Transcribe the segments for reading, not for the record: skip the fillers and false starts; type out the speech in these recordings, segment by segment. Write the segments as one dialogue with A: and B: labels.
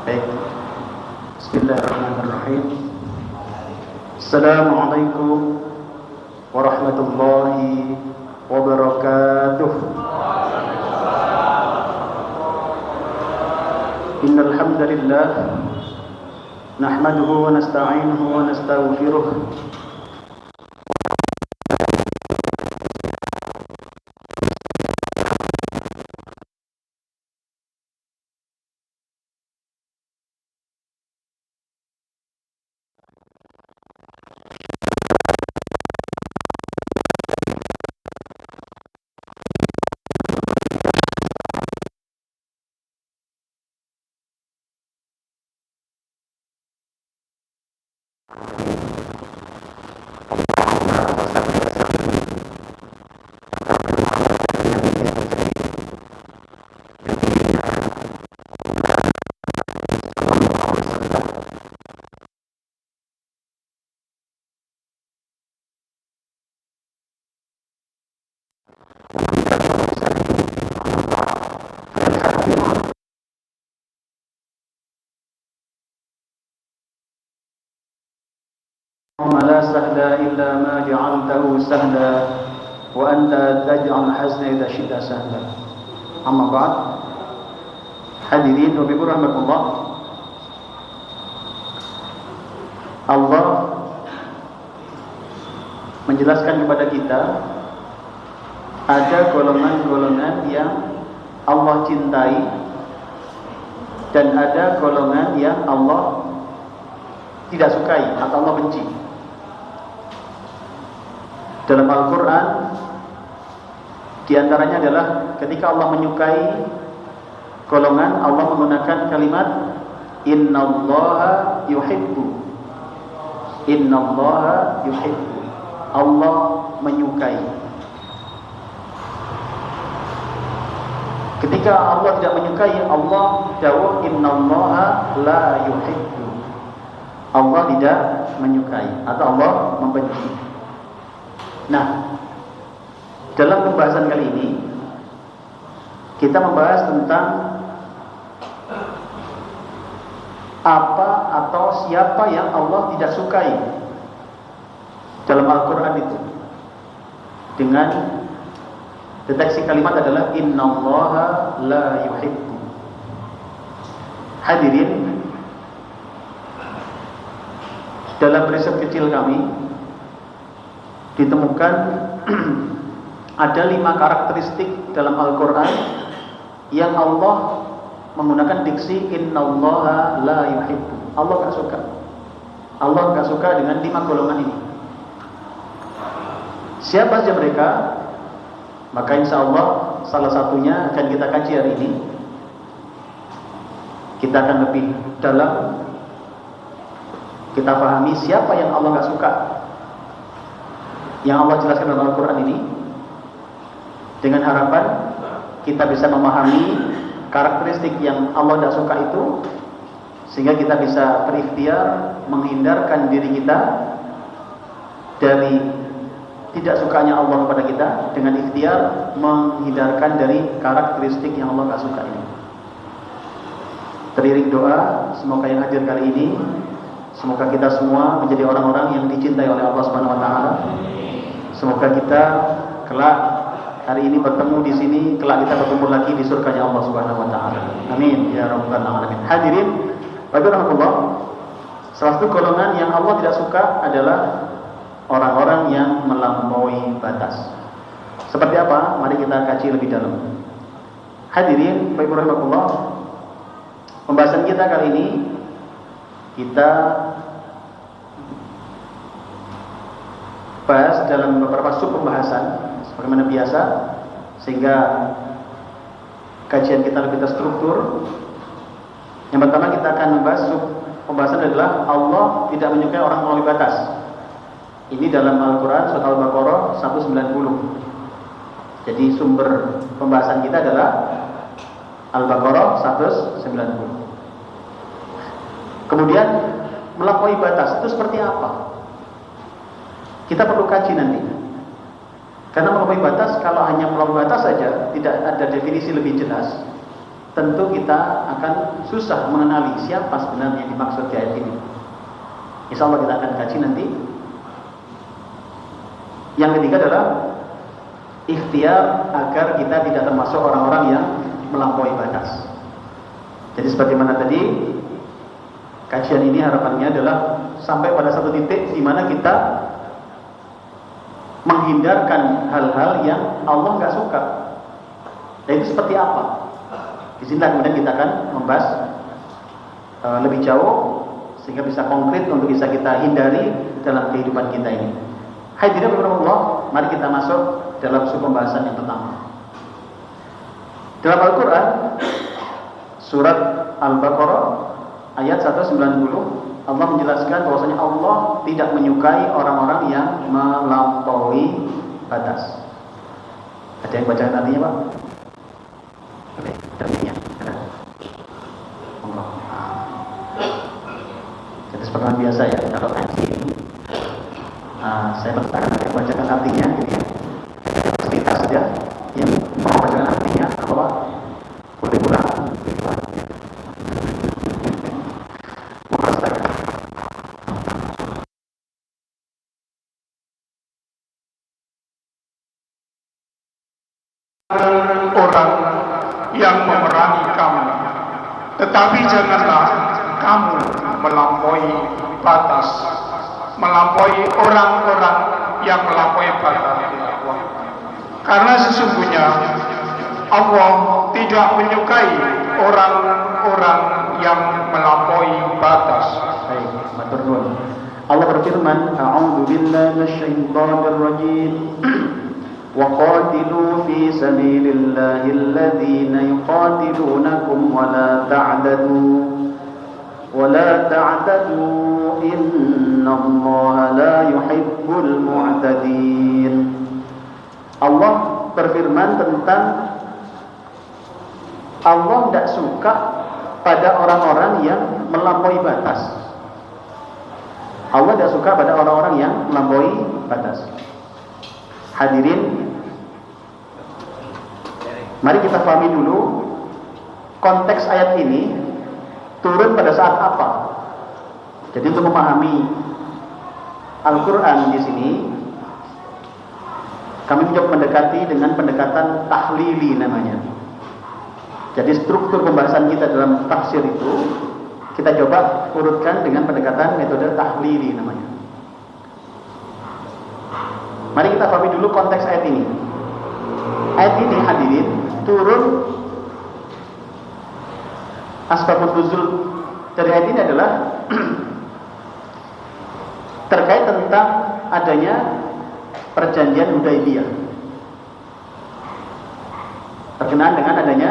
A: Baik. Bismillahirrahmanirrahim. Assalamualaikum warahmatullahi wabarakatuh. Innal hamdalillah nahmaduhu wa nasta'inuhu wa nastaghfiruh. لا سهل إلا ما جعلته سهلا وأنت تجعل الحزن إذا شئت سهلا. Amma ba'd. Hadirin wa bikum rahmatullah. Allah menjelaskan kepada kita ada golongan-golongan yang Allah cintai dan ada golongan yang Allah tidak sukai atau Allah benci. Dalam Al-Quran diantaranya adalah ketika Allah menyukai golongan, Allah menggunakan kalimat innallaha yuhibbu. Innallaha yuhibbu. Allah menyukai. Ketika Allah tidak menyukai, Allah dawuh innallaha la yuhibbu. Allah tidak menyukai atau Allah membenci. Nah, dalam pembahasan kali ini kita membahas tentang apa atau siapa yang Allah tidak sukai dalam Al-Quran itu. Dengan deteksi kalimat adalah innallaha la yuhibbu. Hadirin, dalam riset kecil kami ditemukan ada 5 karakteristik dalam Al-Quran yang Allah menggunakan diksi innallaha la yuhibbu. Allah gak suka. Allah gak suka dengan 5 golongan ini. Siapa saja mereka? Maka insya Allah salah satunya akan kita kaji hari ini. Kita akan lebih dalam kita pahami siapa yang Allah gak suka, yang Allah jelaskan dalam Al-Quran ini, dengan harapan kita bisa memahami karakteristik yang Allah tidak suka itu, sehingga kita bisa berikhtiar menghindarkan diri kita dari tidak sukanya Allah kepada kita, dengan ikhtiar menghindarkan dari karakteristik yang Allah tidak suka ini. Teriring doa, semoga yang hadir kali ini, semoga kita semua menjadi orang-orang yang dicintai oleh Allah Subhanahu wa taala. Semoga kita kelak hari ini bertemu di sini, kelak kita bertemu lagi di surganya Allah Subhanahu wa taala. Amin ya rabbal alamin. Hadirin, rahmatullah. Salah satu golongan yang Allah tidak suka adalah orang-orang yang melampaui batas. Seperti apa? Mari kita kaji lebih dalam. Hadirin, rahmatullah. Pembahasan kita kali ini kita bahas dalam beberapa sub pembahasan sebagaimana biasa, sehingga kajian kita lebih terstruktur. Yang pertama kita akan membahas sub pembahasan adalah Allah tidak menyukai orang melampaui batas. Ini dalam Al-Quran surat Al-Baqarah 190. Jadi sumber pembahasan kita adalah Al-Baqarah 190. Kemudian melampaui batas itu seperti apa? Kita perlu kaji nanti. Karena melampaui batas, kalau hanya melampaui batas saja, tidak ada definisi lebih jelas, tentu kita akan susah mengenali siapa sebenarnya yang dimaksud di ayat ini. Insya Allah kita akan kaji nanti. Yang ketiga adalah ikhtiar agar kita tidak termasuk orang-orang yang melampaui batas. Jadi sebagaimana tadi, kajian ini harapannya adalah sampai pada satu titik di mana kita menghindarkan hal-hal yang Allah nggak suka. Dan itu seperti apa? Di sini kemudian kita akan membahas lebih jauh sehingga bisa konkret untuk bisa kita hindari dalam kehidupan kita ini. Hadirin Allah, mari kita masuk dalam sebuah pembahasan yang pertama. Dalam Al-Quran, surat Al-Baqarah ayat 190, Allah menjelaskan bahwasanya Allah tidak menyukai orang-orang yang melampaui batas. Ada yang baca artinya, Pak? Oke, artinya. Jadi seperti biasa ya, kalau ngaji saya bacakan artinya, jadi cerita saja. Yang mau bacakan artinya, apa boleh pulang.
B: Orang yang memerangi kamu, tetapi janganlah kamu melampaui batas, melampaui orang-orang yang melampaui batas. Karena sesungguhnya Allah tidak menyukai orang-orang yang melampaui batas.
A: Baik, matur nuwun. Allah berfirman, "A'udzu billahi minasyaitonir rajim. Wa qatilu fi sabilillahi alladhina yuqatilunakum wa la ta'tadu. Wa la ta'tadu innallaha la yuhibbul mu'tadin." Allah berfirman tentang Allah tidak suka pada orang-orang yang melampaui batas. Allah tidak suka pada orang-orang yang melampaui batas. Hadirin, mari kita pahami dulu konteks ayat ini turun pada saat apa. Jadi untuk memahami Al-Quran di sini, kami mencoba mendekati dengan pendekatan tahlili namanya. Jadi struktur pembahasan kita dalam tafsir itu kita coba urutkan dengan pendekatan metode tahlili namanya. Mari kita pahami dulu konteks ayat ini. Ayat ini hadirin turun, asbabun nuzul dari ayat ini adalah terkait tentang adanya perjanjian Hudaybiyah, berkenaan dengan adanya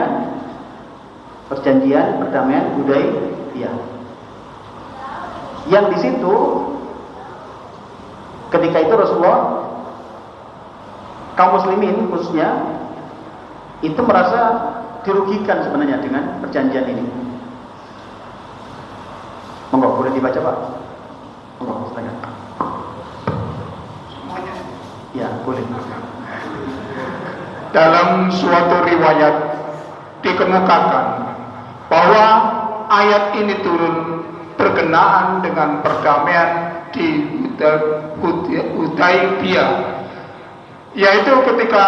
A: perjanjian perdamaian Hudaybiyah, yang di situ ketika itu Rasulullah, kaum muslimin khususnya itu merasa dirugikan sebenarnya dengan perjanjian ini. Monggo, boleh dibaca Pak? Monggo, silakan.
B: Semuanya.
A: Ya, boleh.
B: Dalam suatu riwayat dikemukakan bahwa ayat ini turun berkenaan dengan perdamaian di Hudaybiyah, yaitu ketika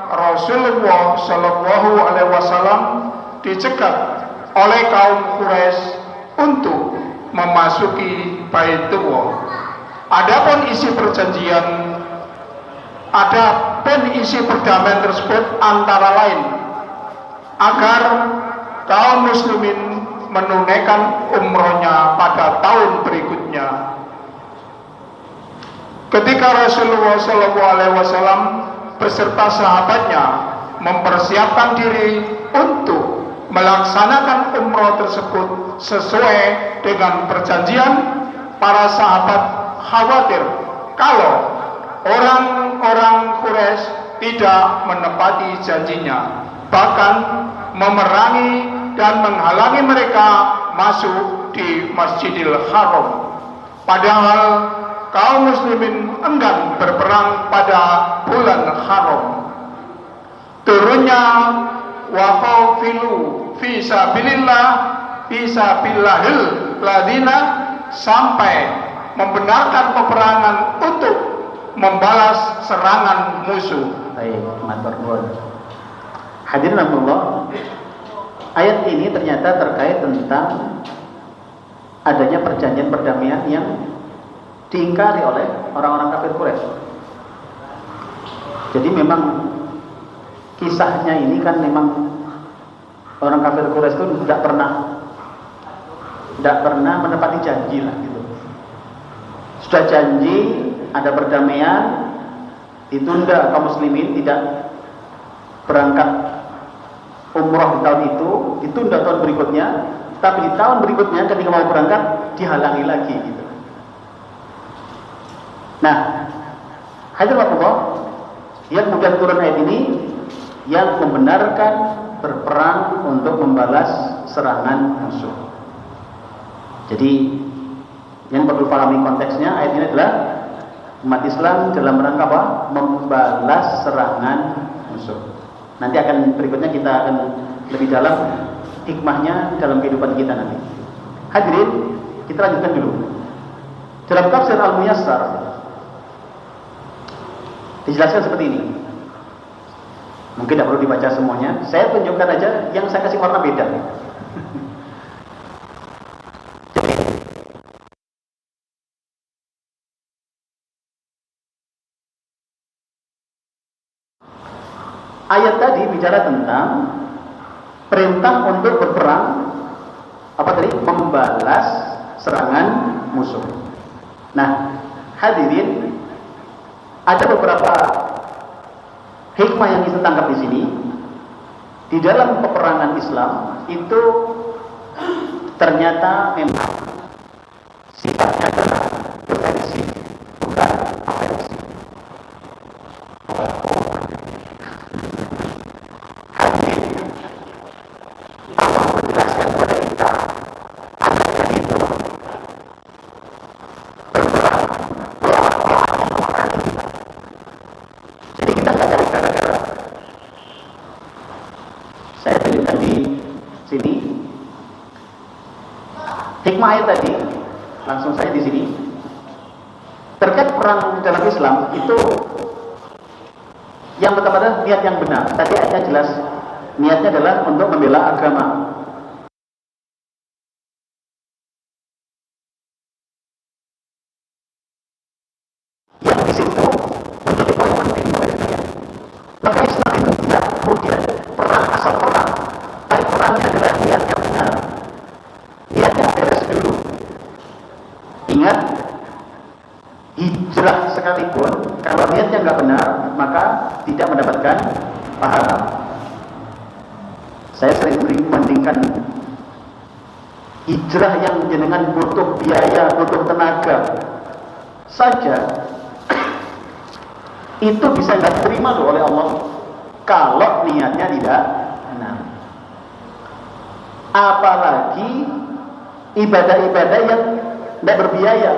B: Rasulullah Shallallahu Alaihi Wasallam dicegat oleh kaum Quraisy untuk memasuki Baitullah. Adapun isi perjanjian, adapun isi perdamaian tersebut antara lain agar kaum muslimin menunaikan umrohnya pada tahun berikutnya. Ketika Rasulullah SAW beserta sahabatnya mempersiapkan diri untuk melaksanakan umroh tersebut sesuai dengan perjanjian, para sahabat khawatir kalau orang-orang Quraisy tidak menepati janjinya, bahkan memerangi dan menghalangi mereka masuk di Masjidil Haram. Padahal kaum muslimin enggan berperang pada bulan haram. Turunnya wa khawfilu fisabilillahil ladina, sampai membenarkan peperangan untuk membalas serangan musuh.
A: Baik, matur nuwun. Hadirin Allah, ayat ini ternyata terkait tentang adanya perjanjian perdamaian yang diingkari oleh orang-orang kafir Quraisy. Jadi memang kisahnya ini kan memang orang kafir Quraisy itu tidak pernah menepati janji lah gitu. Sudah janji ada perdamaian, ditunda kaum muslimin tidak berangkat umroh di tahun itu, ditunda tahun berikutnya, tapi di tahun berikutnya ketika mau berangkat dihalangi lagi gitu. Nah, hadirin Allah, yang kemudian turun ayat ini yang membenarkan berperang untuk membalas serangan musuh. Jadi yang perlu pahami konteksnya, ayat ini adalah umat Islam dalam rangka apa? Membalas serangan musuh. Nanti akan berikutnya kita akan lebih dalam hikmahnya dalam kehidupan kita nanti. Hadirin, kita lanjutkan dulu. Dalam tafsir Al-Muyassar dijelaskan seperti ini. Mungkin tidak perlu dibaca semuanya. Saya tunjukkan aja yang saya kasih warna beda. Ayat tadi bicara tentang perintah untuk berperang, apa tadi? Membalas serangan musuh. Nah, hadirin, ada beberapa hikmah yang kita tangkap di sini. Di dalam peperangan Islam itu ternyata memang sifatnya adalah defensif, bukan ofensif. Hikmah ayat tadi, langsung saya di sini. Terkait perang dalam Islam itu yang pertama adalah niat yang benar. Tadi ayatnya jelas, niatnya adalah untuk membela agama. Yang di situ menjadi poin penting bagian. Maka Islam itu tidak kemudian perang asal perang, tapi perangnya adalah niat yang benar. Niatnya beres dulu. Ingat, hijrah sekalipun kalau niatnya nggak benar maka tidak mendapatkan pahala. Saya sering membandingkan hijrah yang jenengan butuh biaya, butuh tenaga saja, itu bisa nggak diterima loh oleh Allah kalau niatnya tidak benar. Apalagi ibadah-ibadah yang tidak berbiaya.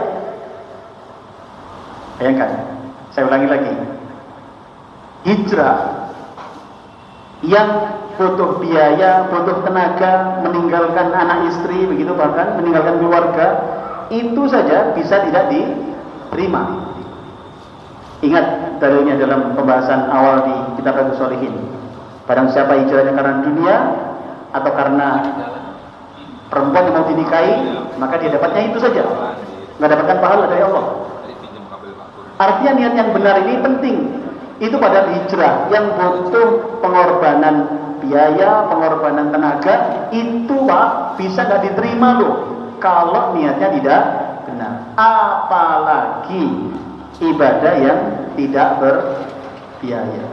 A: Bayangkan, saya ulangi lagi. Hijrah yang butuh biaya, butuh tenaga, meninggalkan anak istri, begitu bahkan meninggalkan keluarga, itu saja bisa tidak diterima. Ingat dalilnya dalam pembahasan awal di kitab Riyadhus Shalihin. Barang siapa hijrahnya karena dunia atau karena perempuan yang mau dinikahi, maka dia dapatnya itu saja, nggak dapatkan pahala dari Allah. Artinya niat yang benar ini penting. Itu pada hijrah yang butuh pengorbanan biaya, pengorbanan tenaga, itu Pak bisa nggak diterima loh kalau niatnya tidak benar. Apalagi ibadah yang tidak berbiaya.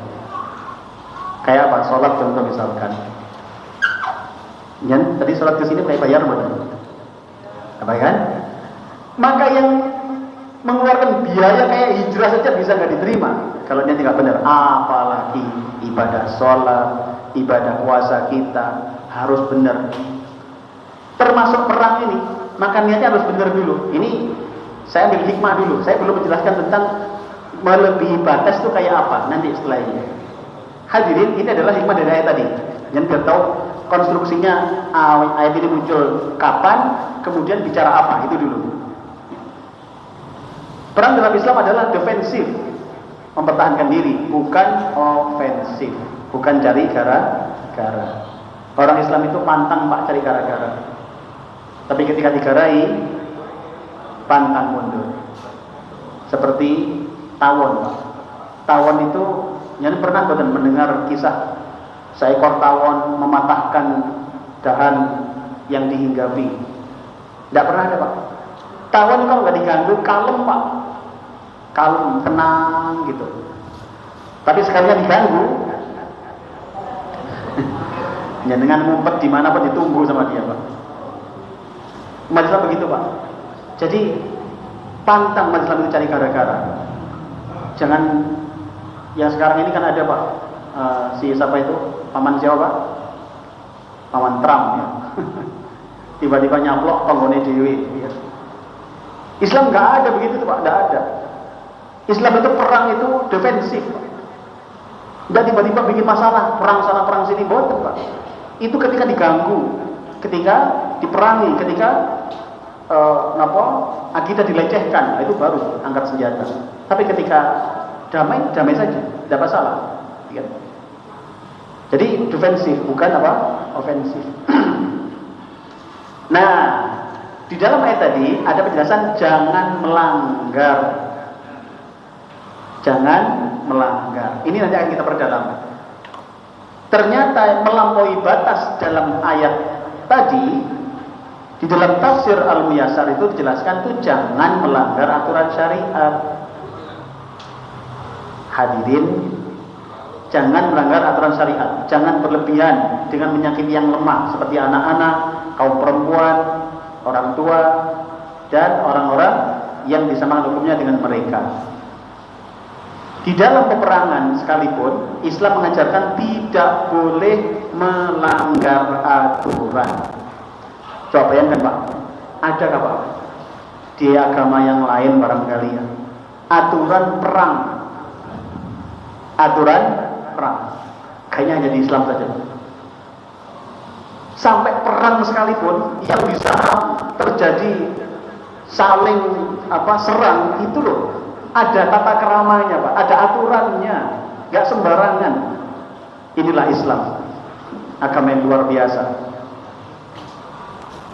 A: Kayak apa? Sholat contoh misalkan. Yang tadi sholat ke sini pakai bayar betul, apa kan? Maka yang mengeluarkan biaya kayak hijrah saja bisa nggak diterima kalau dia tidak benar. Apalagi ibadah sholat, ibadah puasa kita harus benar. Termasuk perang ini, maka niatnya harus benar dulu. Ini saya ambil hikmah dulu. Saya belum menjelaskan tentang melebihi batas itu kayak apa nanti setelah ini. Hadirin, ini adalah hikmah dari ayat tadi. Yang biar tahu konstruksinya ayat ini muncul kapan, kemudian bicara apa, itu dulu. Perang dalam Islam adalah defensif, mempertahankan diri, bukan ofensif, bukan cari gara-gara. Orang Islam itu pantang Pak cari gara-gara, tapi ketika digarai pantang mundur. Seperti tawon Pak. Tawon itu, yang pernah mendengar kisah seekor tawon mematahkan dahan yang dihinggapi? Tidak pernah ada Pak. Tawon kalau nggak diganggu kalem Pak, kalem, tenang gitu. Tapi sekalian diganggu, ya dengan ngumpet di mana pun ditunggu sama dia Pak. Umat Islam begitu Pak. Jadi pantang umat Islam itu cari gara-gara. Jangan, yang sekarang ini kan ada Pak, si siapa itu, paman siapa Pak? Paman Trump ya. Tiba-tiba nyaplok tonggone dewi. Ya. Islam nggak ada begitu tuh Pak, nggak ada. Islam itu perang itu defensif. Nggak tiba-tiba bikin masalah, perang sana perang sini, boten Pak. Itu ketika diganggu, ketika diperangi, ketika kita dilecehkan, itu baru angkat senjata. Tapi ketika damai, damai saja, tidak masalah. Ya. Jadi defensif, bukan ofensif. Nah, di dalam ayat tadi ada penjelasan jangan melanggar. Jangan melanggar. Ini nanti akan kita perdalam. Ternyata melampaui batas dalam ayat tadi, di dalam tafsir Al-Muyassar itu dijelaskan tuh jangan melanggar aturan syariat. Hadirin, jangan melanggar aturan syariat, jangan berlebihan dengan menyakiti yang lemah seperti anak-anak, kaum perempuan, orang tua, dan orang-orang yang disamakan hukumnya dengan mereka. Di dalam peperangan sekalipun, Islam mengajarkan tidak boleh melanggar aturan. Coba bayangkan Pak, adakah Pak di agama yang lain barangkali ya, aturan perang, kayaknya hanya di Islam saja. Sampai perang sekalipun yang bisa terjadi saling serang itu loh, ada tata keramanya Pak, ada aturannya, nggak sembarangan. Inilah Islam, agama yang luar biasa.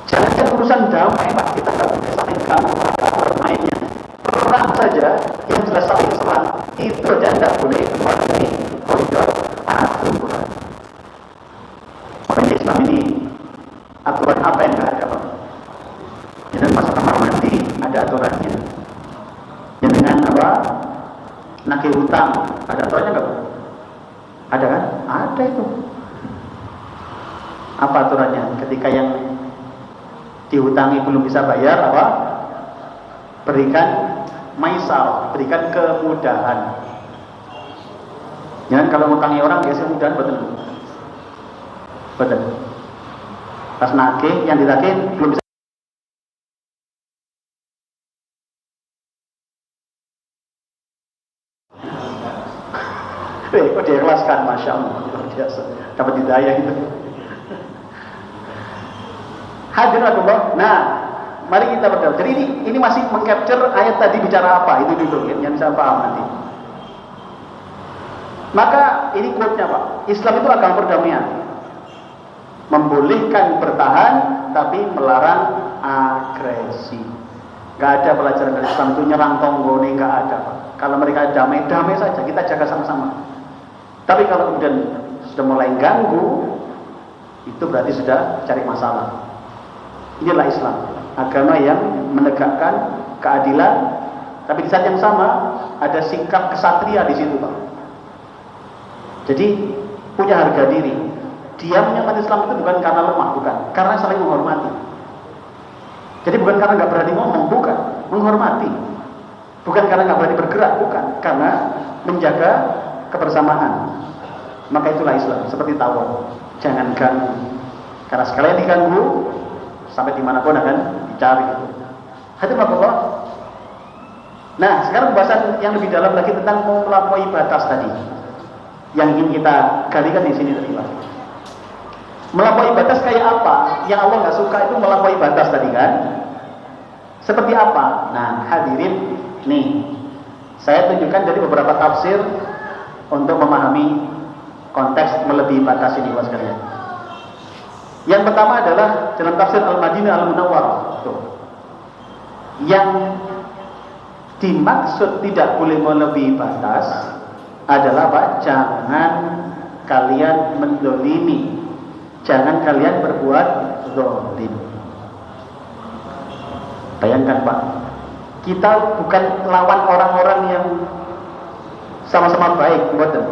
A: Jangan urusan damai Pak, kita nggak boleh saling ganggu bermainnya. Perang saja yang jelas saling serang, itu aja tidak boleh memiliki koridor aturan. Orang Islam ini aturan apa yang nggak ada Pak? Ya, dan masa kamar mandi ada aturannya. Ya, dengan nagih hutang ada aturannya nggak Pak? Ada kan? Ada itu. Apa aturannya? Ketika yang dihutangi belum bisa bayar berikan maisar, berikan kemudahan. Jangan kalau ngutangi orang biasanya mudahan, betul. Pas nagih, yang ditagih belum bisa. Kok diikhlaskan, Masya Allah, luar biasa, dapat hidayah itu. Hadirin Allah. Nah, mari kita berdoa. Jadi ini masih mengcapture ayat tadi bicara apa, itu dulu yang bisa paham nanti. Maka ini quote-nya Pak, Islam itu agama perdamaian, membolehkan bertahan tapi melarang agresi. Gak ada pelajaran dari Islam itu nyerang tonggone, gak ada Pak. Kalau mereka damai, damai saja, kita jaga sama-sama. Tapi kalau kemudian sudah mulai ganggu, itu berarti sudah cari masalah. Inilah Islam, agama yang menegakkan keadilan, tapi di saat yang sama ada sikap kesatria di situ Pak. Jadi punya harga diri. Diamnya umat Islam itu bukan karena lemah, bukan, karena saling menghormati. Jadi bukan karena nggak berani ngomong, bukan, menghormati. Bukan karena nggak berani bergerak, bukan, karena menjaga kebersamaan. Maka itulah Islam, seperti tawon, jangan ganggu. Karena sekalian diganggu, sampai dimanapun akan dicari. Hadirin Allah. Nah, sekarang pembahasan yang lebih dalam lagi tentang melampaui batas tadi, yang ingin kita galikan di sini tadi Pak. Melampaui batas kayak apa? Yang Allah nggak suka itu melampaui batas tadi kan? Seperti apa? Nah, hadirin, nih, saya tunjukkan dari beberapa tafsir untuk memahami konteks melebihi batas ini, Bapak sekalian. Yang pertama adalah dalam tafsir Al-Madinah Al-Munawwarah. Yang dimaksud tidak boleh melebihi batas adalah Pak, jangan kalian mendolimi, jangan kalian berbuat zalim. Bayangkan Pak, kita bukan lawan orang-orang yang sama-sama baik, betul.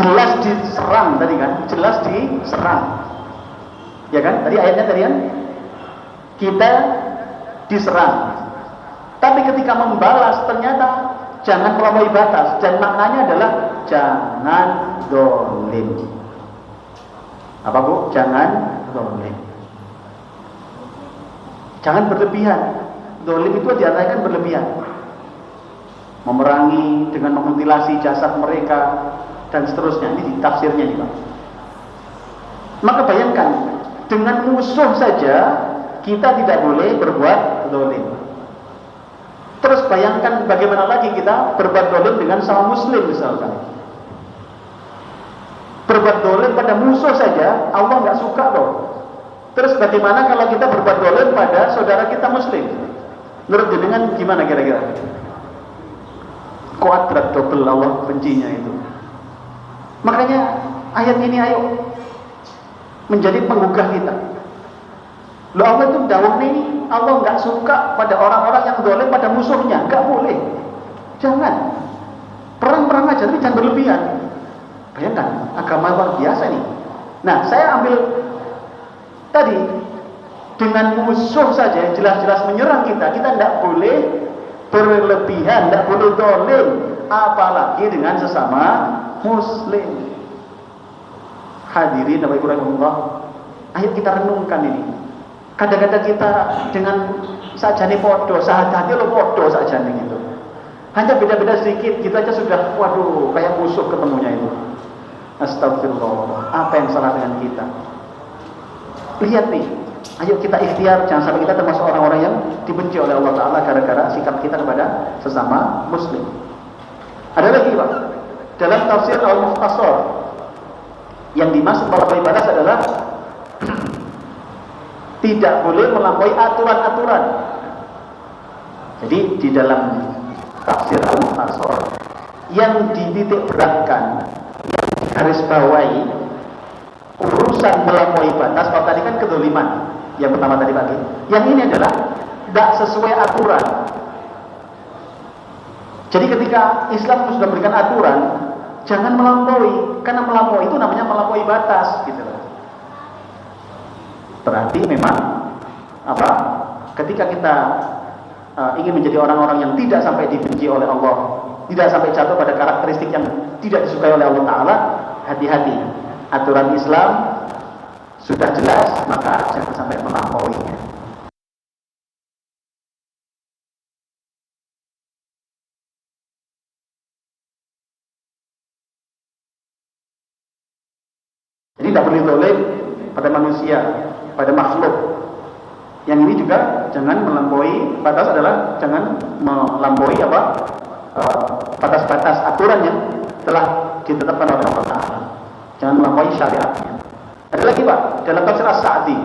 A: Jelas diserang tadi kan, jelas diserang, ya kan? Tadi ayatnya tadi kan, kita diserang. Tapi ketika membalas ternyata jangan melampaui batas, dan maknanya adalah jangan zalim. Apa Bu? Jangan zalim. Jangan berlebihan. Zalim itu diartikan berlebihan. Memerangi dengan memutilasi jasad mereka dan seterusnya. Ini di tafsirnya nih Pak. Maka bayangkan, dengan musuh saja kita tidak boleh berbuat zalim. Terus bayangkan bagaimana lagi kita berbuat zalim dengan sama muslim misalkan. Berbuat zalim pada musuh saja Allah nggak suka loh. Terus bagaimana kalau kita berbuat zalim pada saudara kita muslim? Menurut jenengan gimana kira-kira? Kuadrat double Allah bencinya itu. Makanya ayat ini ayo menjadi penggugah kita. Loh, Allah itu dawuh ini, Allah nggak suka pada orang-orang yang zalim pada musuhnya, nggak boleh. Jangan. Perang-perang aja, tapi jangan berlebihan. Bayangkan, agama luar biasa nih. Nah, saya ambil tadi, dengan musuh saja jelas-jelas menyerang kita tidak boleh berlebihan, tidak boleh zalim, apalagi dengan sesama muslim. Hadirin Bapak Ibu rahimahullah, ayo kita renungkan ini. Kadang-kadang kita dengan sajane podo, sahadate lo podo sajane gitu. Hanya beda-beda sedikit, kita aja sudah, waduh, kayak musuh ketemunya itu. Astagfirullah, apa yang salah dengan kita? Lihat nih, ayo kita ikhtiar, jangan sampai kita termasuk orang-orang yang dibenci oleh Allah Ta'ala gara-gara sikap kita kepada sesama muslim. Ada lagi Pak, dalam tafsir Al-Mukhtasar, yang dimaksud melampaui batas adalah tidak boleh melampaui aturan-aturan. Jadi di dalam tafsir Al-Mukhtasar yang dititik beratkan, yang digarisbawahi urusan melampaui batas, kalau tadi kan kedzaliman yang pertama tadi pagi, yang ini adalah tidak sesuai aturan. Jadi ketika Islam sudah memberikan aturan, jangan melampaui, karena melampaui itu namanya melampaui batas gitu loh. Berarti memang apa? Ketika kita ingin menjadi orang-orang yang tidak sampai dibenci oleh Allah, tidak sampai jatuh pada karakteristik yang tidak disukai oleh Allah Ta'ala, hati-hati. Aturan Islam sudah jelas, maka jangan sampai melampauinya. Jadi tidak boleh zalim pada manusia, pada makhluk. Yang ini juga jangan melampaui batas, adalah jangan melampaui batas-batas aturan yang telah ditetapkan oleh Allah Ta'ala. Jangan melampaui syariatnya. Ada lagi Pak, dalam tafsir As-Sa'di,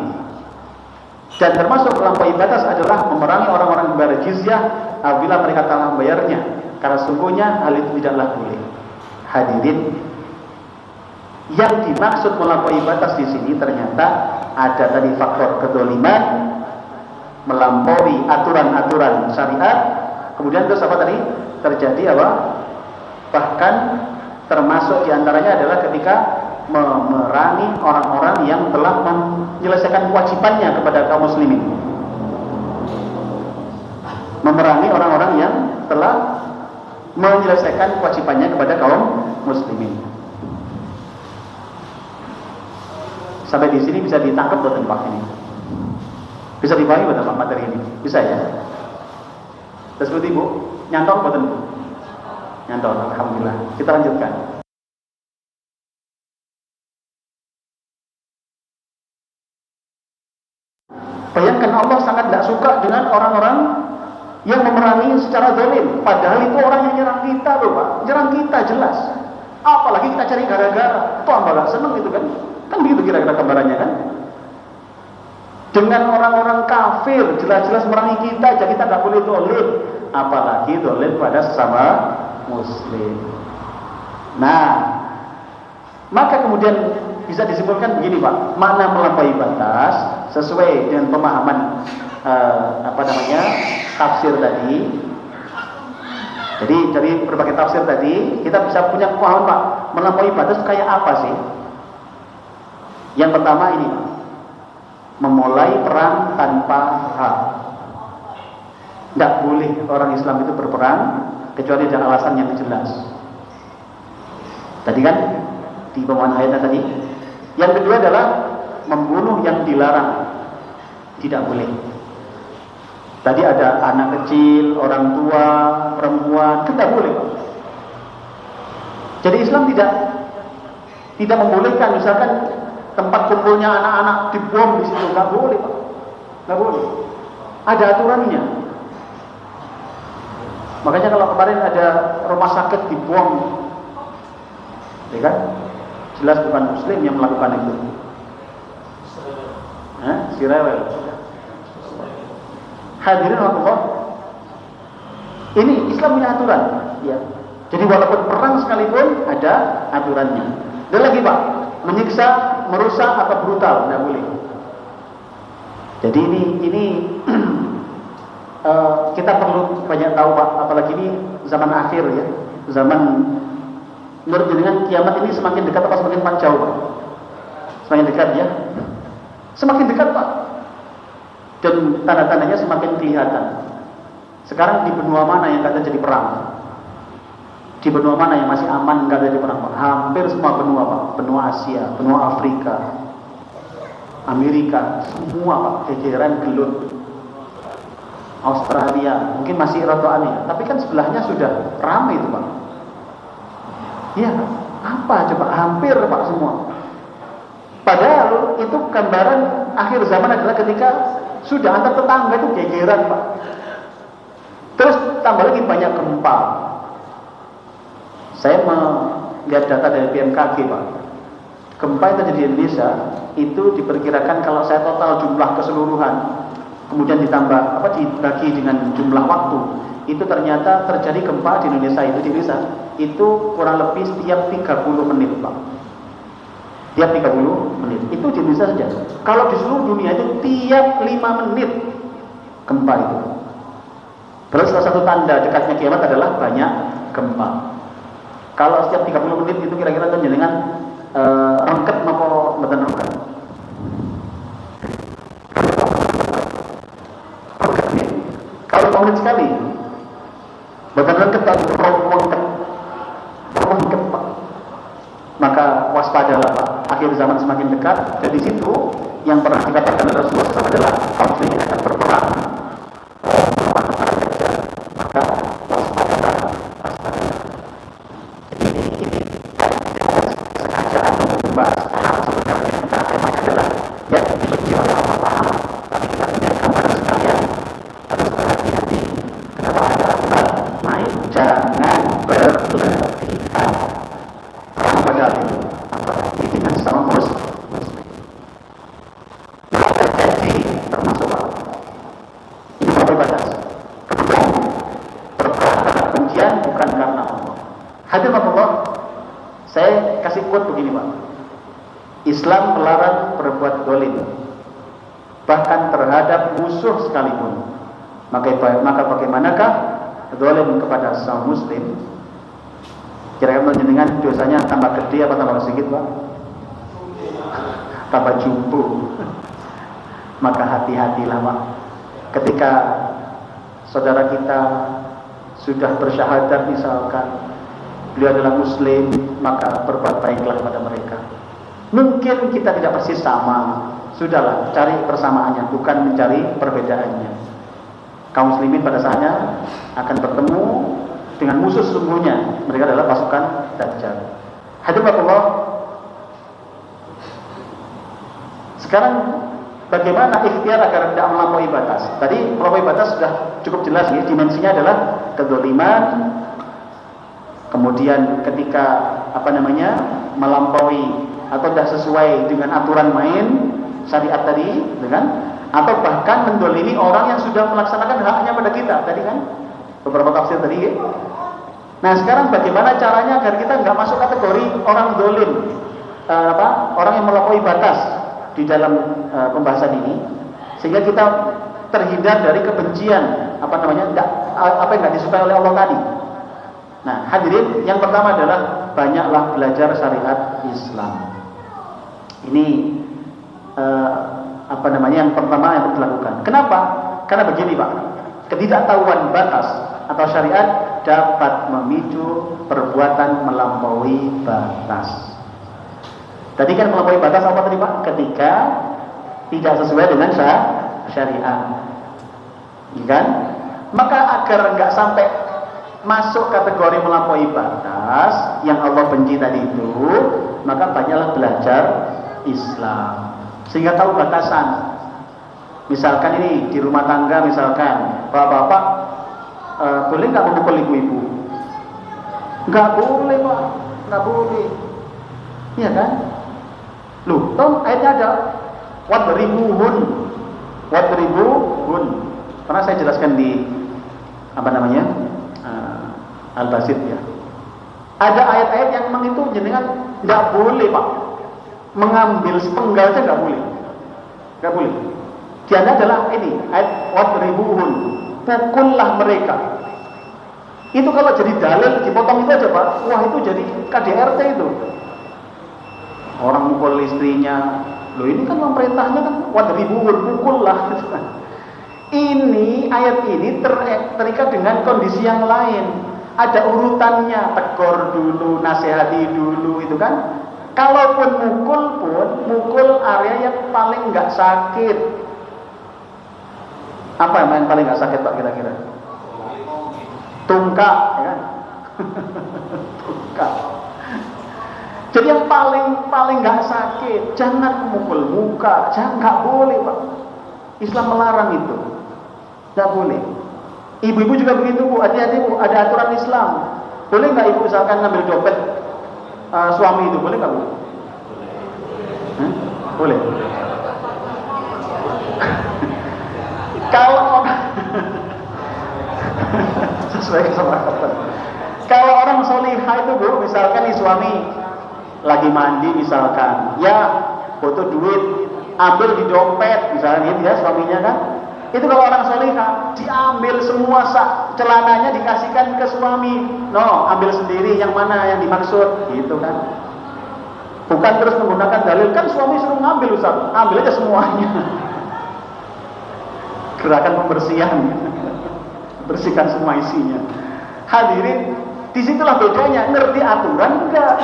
A: dan termasuk melampaui batas adalah memerangi orang-orang yang membayar jizyah apabila mereka telah membayarnya, karena sungguhnya hal itu tidaklah boleh. Hadirin, yang dimaksud melampaui batas di sini ternyata ada tadi faktor kedzaliman, melampaui aturan-aturan syariat, kemudian terus apa tadi? Terjadi apa? Bahkan termasuk diantaranya adalah ketika memerangi orang-orang yang telah menyelesaikan kewajibannya kepada kaum muslimin. Memerangi orang-orang yang telah menyelesaikan kewajibannya kepada kaum muslimin. Sampai di sini bisa ditangkap betul Pak ini? Bisa dipahami betul Pak materi ini? Bisa ya? Terus seperti Bu, nyantol betul Bu? Nyantol, alhamdulillah. Kita lanjutkan. Bayangkan Allah sangat tidak suka dengan orang-orang yang memerangi secara zalim. Padahal itu orang yang nyerang kita loh Pak. Nyerang kita jelas. Apalagi kita cari gara-gara. Tuh Allah gak seneng itu kan. Kan begitu kira-kira gambarannya kan. Dengan orang-orang kafir jelas-jelas memerangi kita aja kita gak boleh zalim. Apalagi zalim pada sesama muslim. Nah, maka kemudian bisa disimpulkan begini Pak, makna melampaui batas sesuai dengan pemahaman tafsir tadi. Jadi dari berbagai tafsir tadi kita bisa punya pemahaman Pak, melampaui batas kayak apa sih? Yang pertama ini, memulai perang tanpa hak. Tidak boleh orang Islam itu berperang kecuali dengan alasan yang jelas. Tadi kan di pemahaman ayatnya tadi. Yang kedua adalah membunuh yang dilarang. Tidak boleh. Tadi ada anak kecil, orang tua, perempuan, tidak boleh. Jadi Islam tidak membolehkan misalkan tempat kumpulnya anak-anak dibom di situ, nggak boleh Pak. Nggak boleh. Ada aturannya. Makanya kalau kemarin ada rumah sakit dibom, ya kan? Jelas bukan muslim yang melakukan itu. Si rewel. Hadirin Allah. Ini Islam punya aturan, ya. Jadi walaupun perang sekalipun ada aturannya. Dan lagi Pak, menyiksa, merusak atau brutal tidak boleh. Jadi ini kita perlu banyak tahu Pak, apalagi ini zaman akhir ya, zaman menurut dengan kiamat ini semakin dekat atau semakin jauh Pak? Semakin dekat ya? Semakin dekat Pak. Dan tanda-tandanya semakin kelihatan. Sekarang di benua mana yang nggak terjadi perang? Di benua mana yang masih aman nggak terjadi perang Pak? Hampir semua benua Pak. Benua Asia, benua Afrika, Amerika, semua Pak. Jejeran gelut. Australia, mungkin masih rada aneh. Tapi kan sebelahnya sudah ramai itu Pak. Iya, apa coba? Hampir Pak semua. Padahal itu gambaran akhir zaman adalah ketika sudah antar tetangga itu gegeran Pak. Terus tambah lagi banyak gempa. Saya melihat data dari BMKG Pak. Gempa yang terjadi di Indonesia itu diperkirakan kalau saya total jumlah keseluruhan, kemudian ditambah dibagi dengan jumlah waktu, itu ternyata terjadi gempa di Indonesia itu kurang lebih setiap 30 menit Pak. Tiap 30 menit. Itu di Indonesia saja. Kalau di seluruh dunia itu tiap 5 menit gempa itu. Terus salah satu tanda dekatnya kiamat adalah banyak gempa. Kalau setiap 30 menit itu kira-kira itu dengan rengket apa mboten rengket. Kalau 5 menit sekali. Mboten rengket atau rengket. Maka waspadalah Pak. Akhir zaman semakin dekat. Dan di situ yang pernah dikatakan oleh Rasulullah adalah kaum muslimin akan berperang. Maka waspadalah. Jadi ini sengaja membahas hal sebenarnya kita temanya adalah ya dibenci oleh Allah. Tapi kita punya gambaran sekalian harus berhati-hati. Kenapa ada main jangan berlebihan. Apalagi dengan sama muslim. Yang terjadi termasuk ini sampai batas. Kemudian berperang karena kebencian bukan karena Allah. Hadirin Allah, saya kasih quote begini Pak. Islam melarang berbuat zalim, bahkan terhadap musuh sekalipun. Maka bagaimanakah zalim kepada sesama muslim? Kira-kira menjenengan dosanya tambah gede apa tambah sedikit Pak? Tambah jumbo. Maka hati-hatilah Pak. Ketika saudara kita sudah bersyahadat misalkan beliau adalah muslim, maka berbuat baiklah kepada mereka. Mungkin kita tidak persis sama, sudahlah cari persamaannya, bukan mencari perbedaannya. Kaum muslimin pada saatnya akan bertemu dengan musuh sesungguhnya, mereka adalah pasukan Dajjal. Hadirin Allah, sekarang Bagaimana ikhtiar agar tidak melampaui batas? Tadi melampaui batas sudah cukup jelas ya, dimensinya adalah kezaliman. Kemudian ketika melampaui atau tidak sesuai dengan aturan main syariat tadi, dengan atau bahkan mendolimi orang yang sudah melaksanakan haknya pada kita tadi kan, beberapa tafsir tadi ya. Nah sekarang bagaimana caranya agar kita nggak masuk kategori orang dolim, orang yang melampaui batas di dalam pembahasan ini, sehingga kita terhindar dari kebencian yang nggak disukai oleh Allah tadi. Nah hadirin, yang pertama adalah banyaklah belajar syariat Islam. Ini yang pertama yang harus dilakukan. Kenapa? Karena begini Pak, ketidaktahuan batas atau syariat dapat memicu perbuatan melampaui batas. Tadi kan melampaui batas apa tadi Pak? Ketika tidak sesuai dengan syariat, kan? Maka agar nggak sampai masuk kategori melampaui batas yang Allah benci tadi itu, maka banyaklah belajar Islam sehingga tahu batasan. Misalkan ini di rumah tangga, misalkan bapak-bapak boleh nggak memukul ibu-ibu? Nggak boleh Pak, nggak boleh, iya kan? Loh, toh ayatnya ada wadribuhun. Pernah saya jelaskan di Al-Basit ya. Ada ayat-ayat yang memang itu jenengan nggak boleh Pak, mengambil sepenggal saja nggak boleh. Di antara adalah ini ayat wadribuhun, pukullah mereka. Itu kalau jadi dalil dipotong itu aja Pak, wah itu jadi KDRT itu. Orang mukul istrinya, loh ini kan perintahnya kan wadribuhun, pukullah. Ini ayat ini terikat dengan kondisi yang lain. Ada urutannya, tegur dulu, nasihati dulu, itu kan. Kalaupun mukul area yang paling nggak sakit. Apa yang paling nggak sakit Pak kira-kira? Tungkak, ya kan? Tungkak. Jadi yang paling nggak sakit, jangan memukul muka, nggak boleh Pak. Islam melarang itu, nggak boleh. Ibu-ibu juga begitu Bu, hati-hati Bu, ada aturan Islam. Boleh nggak ibu misalkan ngambil dompet suami itu, boleh nggak Bu? Boleh. Kalau orang sesuai kesepakatan. Kalau orang solihah itu Bu, misalkan nih suami lagi mandi misalkan, ya foto duit, ambil di dompet misalnya ya suaminya kan. Itu kalau orang solihah, diambil semua celananya dikasihkan ke suami. No, ambil sendiri yang mana yang dimaksud, gitu kan. Bukan terus menggunakan dalil, kan suami suruh ngambil Ustaz, ambil aja semuanya. Gerakan pembersihan, bersihkan semua isinya. Hadirin, disitulah bedanya, ngerti aturan enggak.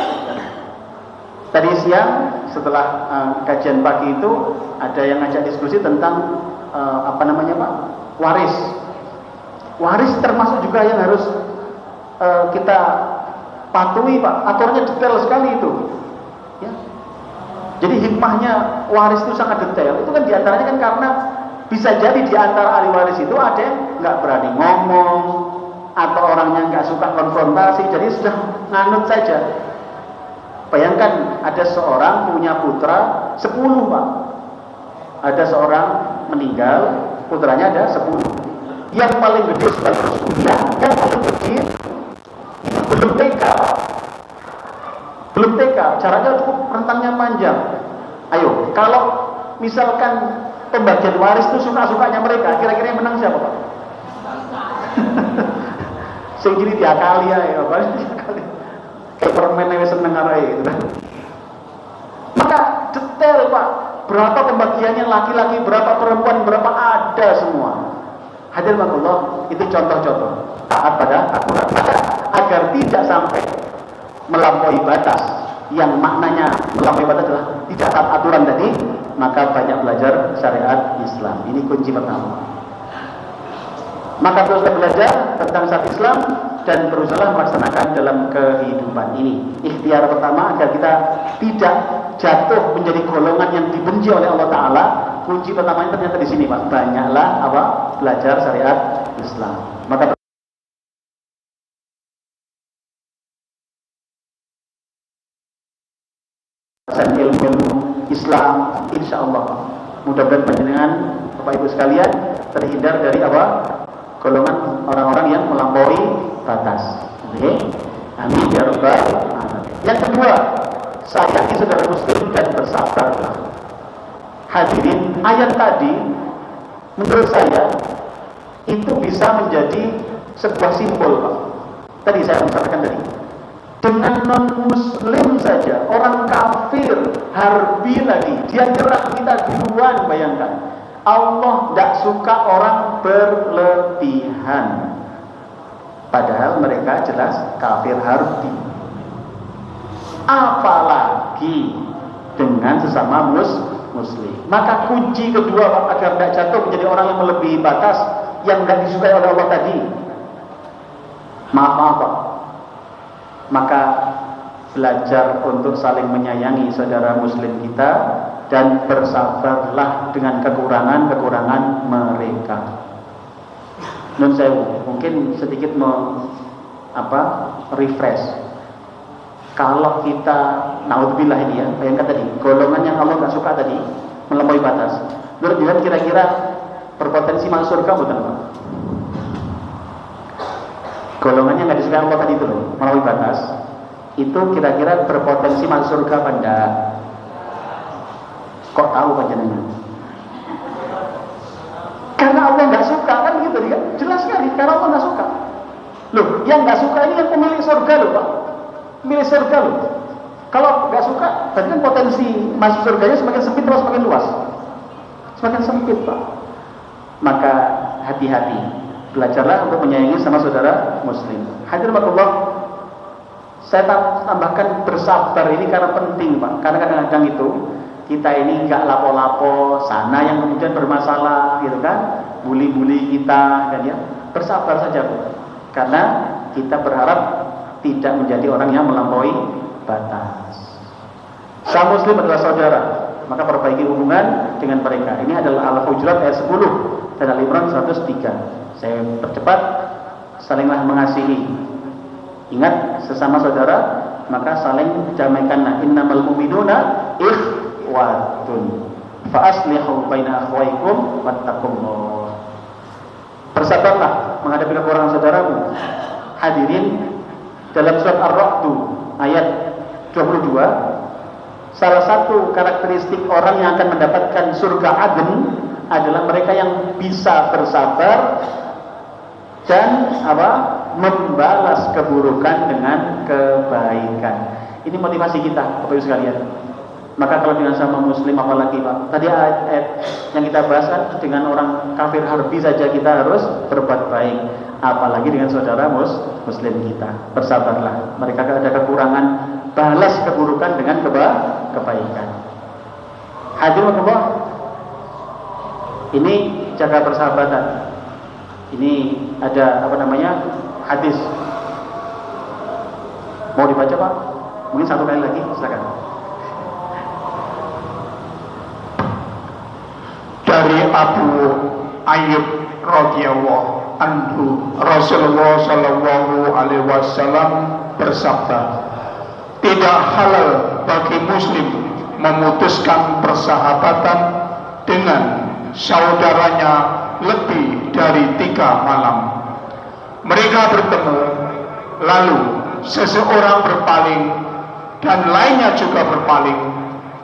A: Tadi siang setelah kajian pagi itu ada yang ngajak diskusi tentang Pak, waris. Waris termasuk juga yang harus kita patuhi Pak. Aturannya detail sekali itu. Ya. Jadi hikmahnya waris itu sangat detail. Itu kan diantaranya kan karena bisa jadi diantara ahli waris itu ada yang nggak berani ngomong atau orangnya nggak suka konfrontasi. Jadi sudah nganut saja. Bayangkan ada seorang punya putra 10 Pak. Ada seorang meninggal, putranya ada 10. Yang paling gede sudah kuliah, yang paling kecil belum TK. Caranya cukup rentangnya panjang. Ayo, kalau misalkan pembagian waris itu suka-sukanya mereka, kira-kira yang menang siapa Pak? Sing gini diakali ya, Pak. Kayak permen yang seneng arai gitu kan. Maka detail Pak, berapa pembagiannya laki-laki, berapa perempuan, berapa ada semua. Hadirin Allah, itu contoh-contoh taat pada aturan. Maka agar tidak sampai melampaui batas, yang maknanya melampaui batas adalah tidak taat aturan tadi, maka banyak belajar syariat Islam. Ini kunci pertama. Maka terus belajar tentang syariat Islam dan berusaha melaksanakan dalam kehidupan ini. Ikhtiar pertama agar kita tidak jatuh menjadi golongan yang dibenci oleh Allah Ta'ala, kunci pertamanya ternyata di sini Pak. Banyaklah apa? Belajar syariat Islam. Maka ilmu Islam, insya Allah mudah-mudahan panjenengan Bapak Ibu sekalian terhindar dari apa? Golongan orang-orang yang melampaui batas. Oke? Amin ya rabbal alamin. Yang kedua, sayangi saudara muslim dan bersabarlah. Hadirin, ayat tadi menurut saya itu bisa menjadi sebuah simbol Pak. Tadi saya sampaikan tadi. Dengan non-muslim saja, orang kafir, harbi lagi, dia nyerang kita duluan, bayangkan. Allah tidak suka orang berlebihan. Padahal mereka jelas kafir harbi. Apalagi dengan sesama muslim. Maka kunci kedua Pak, agar tidak jatuh menjadi orang yang melebihi batas, yang tidak disukai oleh Allah tadi. Maaf Pak. Maka belajar untuk saling menyayangi saudara muslim kita dan bersabarlah dengan kekurangan-kekurangan mereka. Nun saya mungkin sedikit refresh. Kalau kita naudzubillah ini ya, bayangkan tadi golongan yang Allah nggak suka tadi melampaui batas. Menurut Tuhan kira-kira berpotensi masuk surga bukan Pak? Golongannya nggak disukai Allah tadi itu loh, melampaui batas. Itu kira-kira berpotensi masuk surga apa enggak? Kok tahu panjenengan? Karena Allah nggak suka kan gitu kan? Jelas sekali, karena Allah nggak suka. Loh, yang nggak suka ini yang pemilik surga loh Pak. Pemilik surga loh. Kalau nggak suka, berarti kan potensi masuk surganya semakin sempit atau semakin luas? Semakin sempit Pak. Maka hati-hati. Belajarlah untuk menyayangi sama saudara muslim. Hadirin Allah, saya tambahkan bersabar ini karena penting Pak. Karena kadang-kadang itu kita ini nggak lapo-lapo sana yang kemudian bermasalah gitu kan, bully-bully kita kan ya. Bersabar saja Bu. Karena kita berharap tidak menjadi orang yang melampaui batas. Sang muslim adalah saudara, maka perbaiki hubungan dengan mereka. Ini adalah Al-Hujurat ayat 10 dan Al-Imran 103. Saya percepat, salinglah mengasihi. Ingat sesama saudara, maka saling damaikanlah. Innamal mu'minuna ikhwatun fa aslihu baina akhwaikum wattaqullah. Bersabarlah menghadapi kekurangan saudaramu. Hadirin, dalam surat Ar-Ra'd ayat 22, salah satu karakteristik orang yang akan mendapatkan surga Aden adalah mereka yang bisa bersabar dan membalas keburukan dengan kebaikan. Ini motivasi kita Bapak Ibu sekalian. Maka kalau dengan sama muslim apalagi Pak. Tadi ayat yang kita bahas kan dengan orang kafir harbi saja kita harus berbuat baik, apalagi dengan saudara muslim kita. Bersabarlah. Mereka ada kekurangan, balas keburukan dengan kebaikan. Hadirin Allah, ini jaga persahabatan. Ini ada hadis. Mau dibaca Pak? Mungkin satu kali lagi, silakan.
B: Dari Abu Ayyub radhiyallahu anhu, Rasulullah sallallahu alaihi wasallam bersabda, tidak halal bagi muslim memutuskan persahabatan dengan saudaranya lebih dari 3 malam. Mereka bertemu, lalu seseorang berpaling dan lainnya juga berpaling.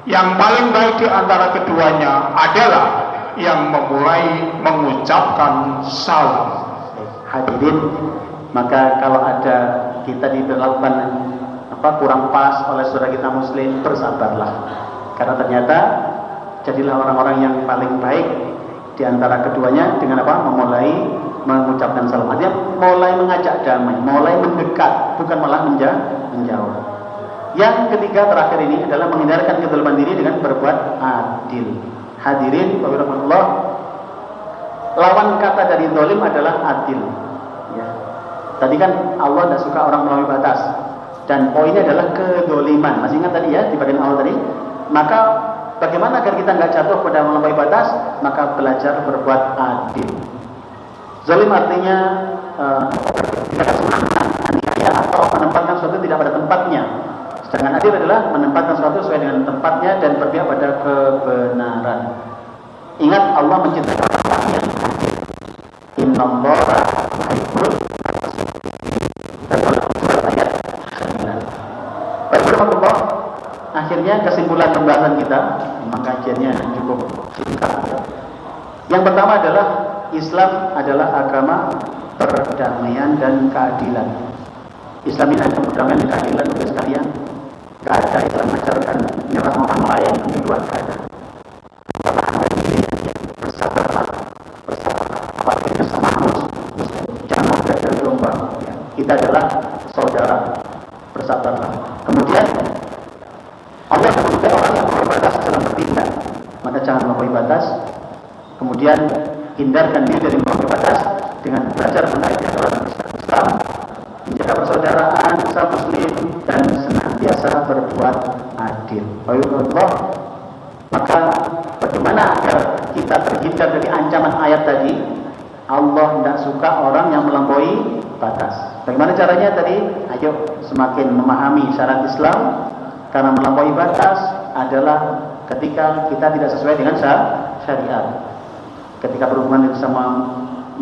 B: Yang paling baik di antara keduanya adalah yang memulai mengucapkan salam.
A: Hadirin, maka kalau ada kita diberlakukan kurang pas oleh saudara kita muslim, bersabarlah. Karena ternyata jadilah orang-orang yang paling baik di antara keduanya dengan memulai mengucapkan salam. Artinya mulai mengajak damai, mulai mendekat, bukan malah menjauh. Yang ketiga terakhir ini adalah menghindarkan kezaliman diri dengan berbuat adil. Hadirin, Allah, lawan kata dari zalim adalah adil. Ya. Tadi kan Allah tidak suka orang melampaui batas, dan poinnya adalah kezaliman. Masih ingat tadi ya di bagian awal tadi? Maka bagaimana agar kita nggak jatuh pada melampaui batas? Maka belajar berbuat adil. Zalim artinya tidak aniaya atau menempatkan sesuatu tidak pada tempatnya. Sedangkan adil adalah menempatkan sesuatu sesuai dengan tempatnya dan berpihak pada kebenaran. Ingat, Allah mencintai orang yang adil. Innallaha yuhibbul muqsitin. Dan surat ayat 9. Baik, Allah. Akhirnya kesimpulan pembahasan kita, memang kajiannya cukup singkat. Yang pertama adalah Islam adalah agama perdamaian dan keadilan. Islam ini agama perdamaian dan keadilan untuk sekalian. Tidak ada Islam mengajarkan menyerang orang lain di luar keadaan. Bersabarlah, bersama jangan belajar domba. Kita adalah saudara, bersabarlah. Kemudian Allah menyukai orang yang berbatas dalam bertindak, maka jangan melampaui batas. Kemudian hindarkan diri dari melampaui batas dengan belajar menaiki aturan Islam, menjaga persaudaraan sesama muslim dan senantiasa berbuat adil. Allah, maka bagaimana agar kita terhindar dari ancaman ayat tadi? Allah tidak suka orang yang melampaui batas. Bagaimana caranya tadi? Ayo semakin memahami syarat Islam, karena melampaui batas adalah ketika kita tidak sesuai dengan syariat. Ketika berhubungan dengan sama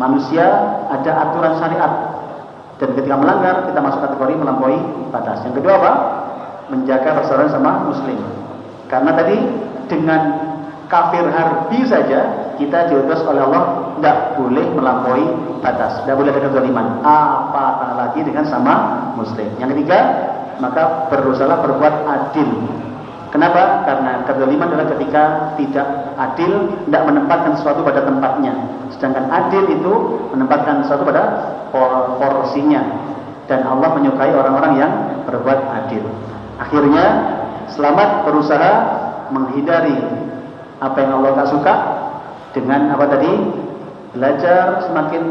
A: manusia ada aturan syariat, dan ketika melanggar kita masuk kategori melampaui batas. Yang kedua apa? Menjaga persaudaraan sama muslim. Karena tadi dengan kafir harbi saja kita diutus oleh Allah tidak boleh melampaui batas, tidak boleh ada kezaliman, apatah lagi dengan sama muslim. Yang ketiga, maka berusahalah berbuat adil. Kenapa? Karena kezaliman adalah ketika tidak adil, tidak menempatkan sesuatu pada tempatnya. Sedangkan adil itu menempatkan sesuatu pada porsinya. Dan Allah menyukai orang-orang yang berbuat adil. Akhirnya selamat berusaha menghindari apa yang Allah tak suka dengan apa tadi? Belajar semakin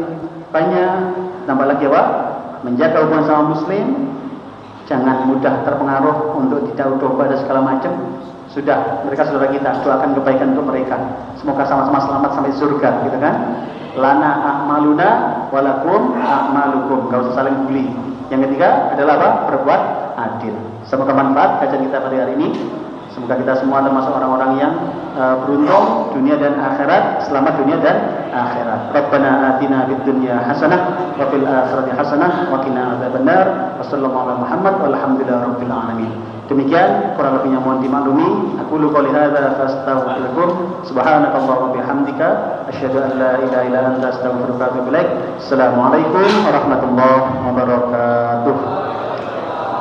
A: banyak, tambah lagi apa? Menjaga hubungan sama muslim. Jangan mudah terpengaruh untuk didahului domba dan segala macam. Sudah, mereka saudara kita, doakan kebaikan untuk mereka. Semoga sama-sama selamat sampai surga, gitu kan? Lana a'maluna walakum a'malukum. Gak usah saling bully. Yang ketiga adalah apa? Berbuat adil. Semoga manfaat kajian kita pada hari ini. Semoga kita semua termasuk orang-orang yang beruntung dunia dan akhirat, selamat dunia dan akhirat. Rabbana atina fid dunya hasanah wa fil akhirati hasanah wa qina adzabannar. Wassallallahu ala Muhammad walhamdulillahi rabbil alamin. Demikian kurang lebihnya mohon dimaklumi. Aku lu qouli hadza fastaghfirukum. Subhanakallahumma bihamdika asyhadu an la ilaha illa anta astaghfiruka wa atubu ilaik. Assalamualaikum warahmatullahi wabarakatuh.